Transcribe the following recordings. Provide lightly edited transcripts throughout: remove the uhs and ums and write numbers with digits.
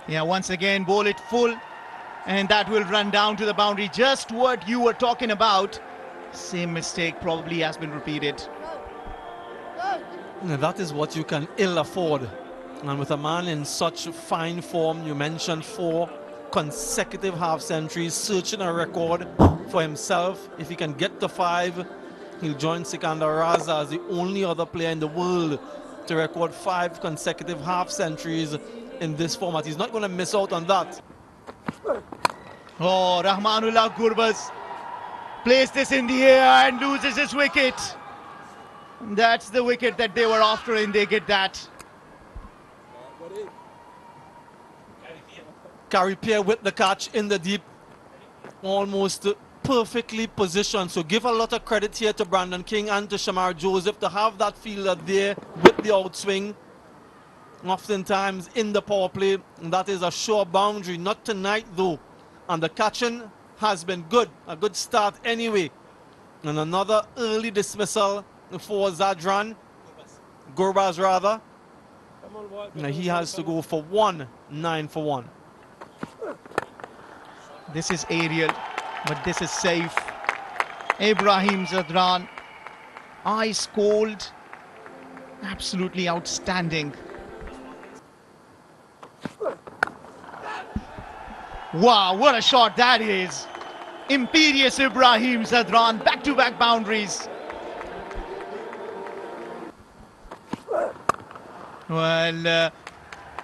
Yeah, once again, bowl it full, and that will run down to the boundary. Just what you were talking about. Same mistake probably has been repeated. Now, that is what you can ill afford. And with a man in such fine form, you mentioned 4 consecutive half centuries, searching a record for himself. If he can get to 5, he'll join Sikandar Raza as the only other player in the world to record 5 consecutive half centuries in this format. He's not going to miss out on that. Oh, Rahmanullah Gurbaz plays this in the air and loses his wicket. That's the wicket that they were after, and they get that. Carripier with the catch in the deep, almost perfectly positioned. So give a lot of credit here to Brandon King and to Shamar Joseph to have that fielder there with the outswing. Oftentimes in the power play, and that is a sure boundary. Not tonight though, and the catching has been good, a good start anyway. And another early dismissal for Zadran Gurbaz rather. Now he has to go for 1, 9 for 1. This is aerial, but this is safe. Ibrahim Zadran, ice cold, absolutely outstanding. Wow, what a shot that is. Imperious Ibrahim Zadran, back-to-back boundaries. Well,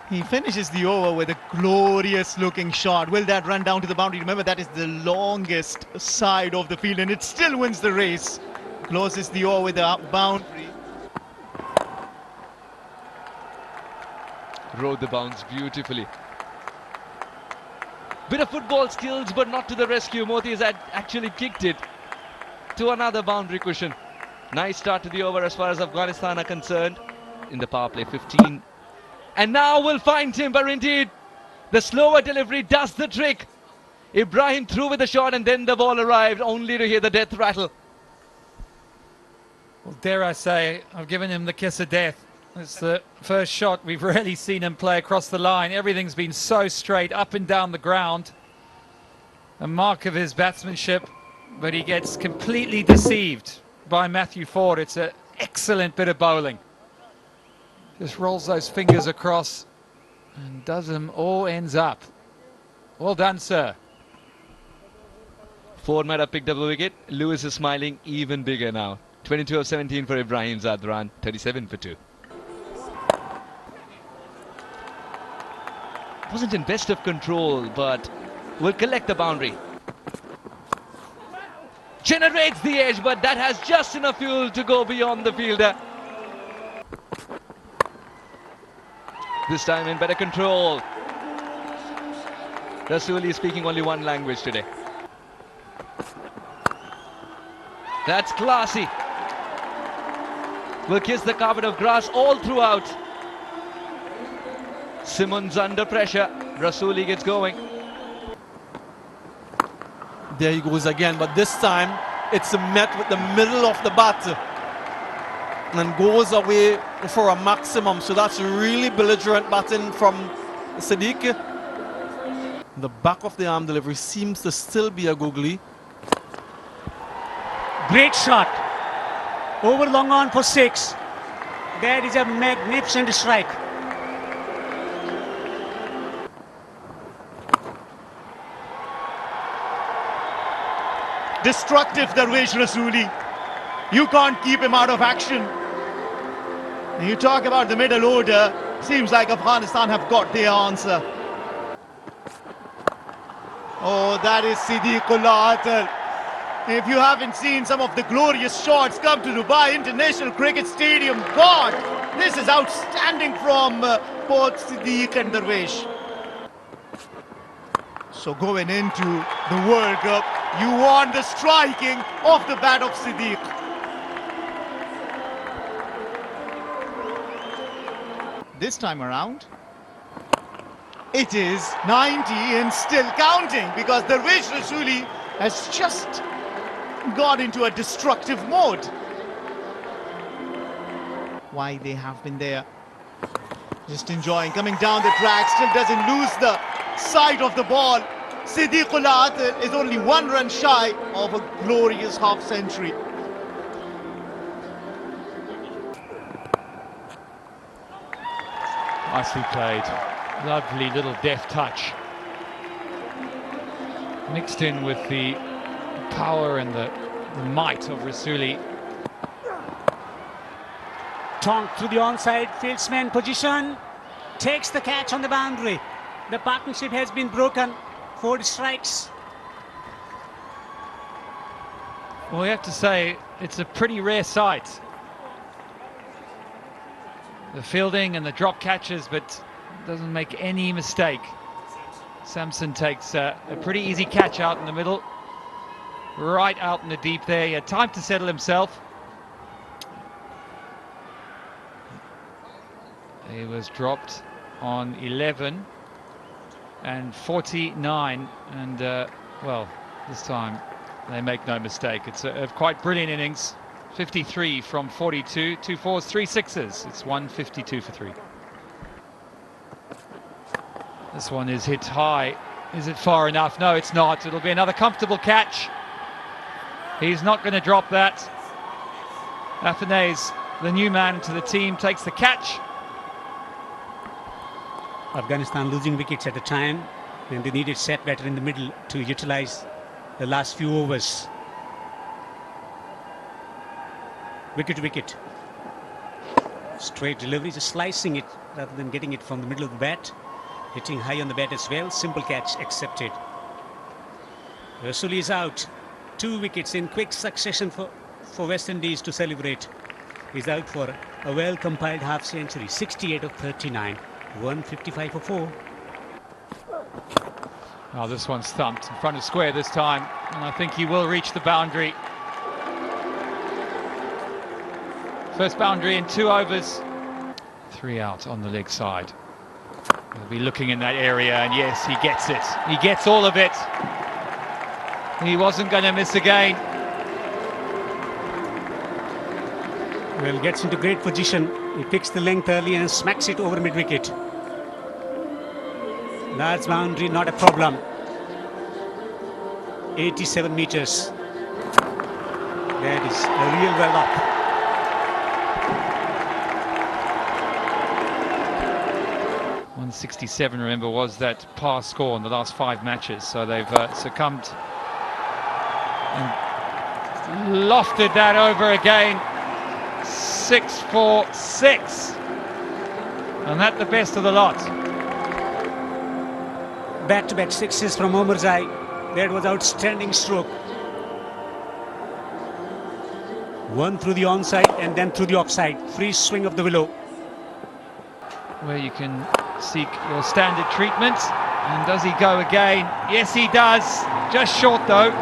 he finishes the over with a glorious looking shot. Will that run down to the boundary? Remember, that is the longest side of the field, and it still wins the race. Closes the over with a boundary. Rode the bounce beautifully. Bit of football skills, but not to the rescue. Moti has actually kicked it to another boundary cushion. Nice start to the over as far as Afghanistan are concerned. In the power play, 15. And now we'll find timber indeed. The slower delivery does the trick. Ibrahim threw with the shot, and then the ball arrived, only to hear the death rattle. Well, dare I say, I've given him the kiss of death. It's the first shot we've really seen him play across the line. Everything's been so straight, up and down the ground. A mark of his batsmanship, but he gets completely deceived by Matthew Ford. It's an excellent bit of bowling. Just rolls those fingers across and does them all ends up. Well done, sir. Ford might have picked up a wicket. Lewis is smiling even bigger now. 22 of 17 for Ibrahim Zadran, 37 for 2. Wasn't in best of control, but will collect the boundary. Generates the edge, but that has just enough fuel to go beyond the fielder. This time in better control. Rasuli is speaking only one language today. That's classy. Will kiss the carpet of grass all throughout. Simmons under pressure. Rasuli gets going. There he goes again, but this time it's met with the middle of the bat and goes away for a maximum. So that's really belligerent batting from Sadiq. The back of the arm delivery seems to still be a googly. Great shot. Over long on for 6. That is a magnificent strike. Destructive Darvesh Rasuli. You can't keep him out of action. And you talk about the middle order, seems like Afghanistan have got their answer. Oh, that is Siddiqullah Atal. If you haven't seen some of the glorious shots, come to Dubai International Cricket Stadium. God, this is outstanding from both Siddiq and Darvesh. So going into the World Cup, you want the striking off the bat of Siddiq. This time around, it is 90 and still counting, because Darvesh Rasuli has just got into a destructive mode. Why they have been there. Just enjoying, coming down the track, still doesn't lose the sight of the ball. Siddiqullah Atil is only 1 run shy of a glorious half century. Nicely played. Lovely little deft touch. Mixed in with the power and the might of Rasuli. Tonk through the onside, fieldsman position, takes the catch on the boundary. The partnership has been broken. 4 strikes. Well, we have to say it's a pretty rare sight. The fielding and the drop catches, but doesn't make any mistake. Samson takes a pretty easy catch out in the middle, right out in the deep there. He had time to settle himself. He was dropped on 11 and 49, and well, this time they make no mistake. It's a quite brilliant innings. 53 from 42, 2 fours, 3 sixes. It's 152 for 3. This one is hit high. Is it far enough? No, it's not. It'll be another comfortable catch. He's not going to drop that. Afanase, the new man to the team, takes the catch. Afghanistan losing wickets at a time, and they needed set better in the middle to utilize the last few overs. Wicket to wicket. Straight delivery, just slicing it rather than getting it from the middle of the bat. Hitting high on the bat as well. Simple catch accepted. Rasuli is out. 2 wickets in quick succession for West Indies to celebrate. He's out for a well-compiled half century. 68 of 39. 155 for 4. Oh, this one's thumped in front of square this time, and I think he will reach the boundary. First boundary in 2 overs. 3 out on the leg side. He'll be looking in that area, and yes, he gets it. He gets all of it. He wasn't going to miss again. Well, gets into great position. He picks the length early and smacks it over mid-wicket. Large boundary, not a problem. 87 meters. That is a real well up. .167, remember, was that par score in the last 5 matches, so they've succumbed and lofted that over again. 6 for 6, and that the best of the lot. Back-to-back sixes from Omarzai. That was outstanding stroke. 1 through the onside and then through the offside. Free swing of the willow. Where you can seek your standard treatment. And does he go again? Yes, he does. Just short though.